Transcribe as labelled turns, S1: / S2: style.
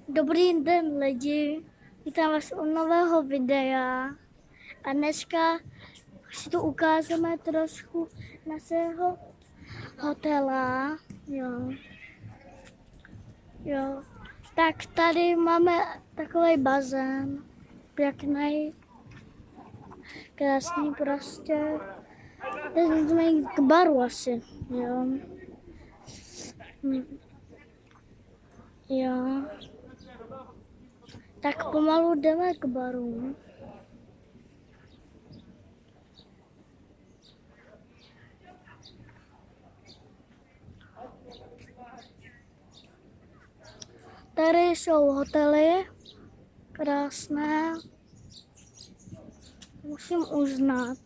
S1: Dobrý den lidi, vítám vás u nového videa a dneska si tu ukážeme trošku našeho hotela. Jo. Tak tady máme takový bazén, pěkný, krásný prostě. Teď jsme jít k baru asi, jo. Jo. Tak pomalu jdeme k baru. Tady jsou hotely, krásné. Musím uznat.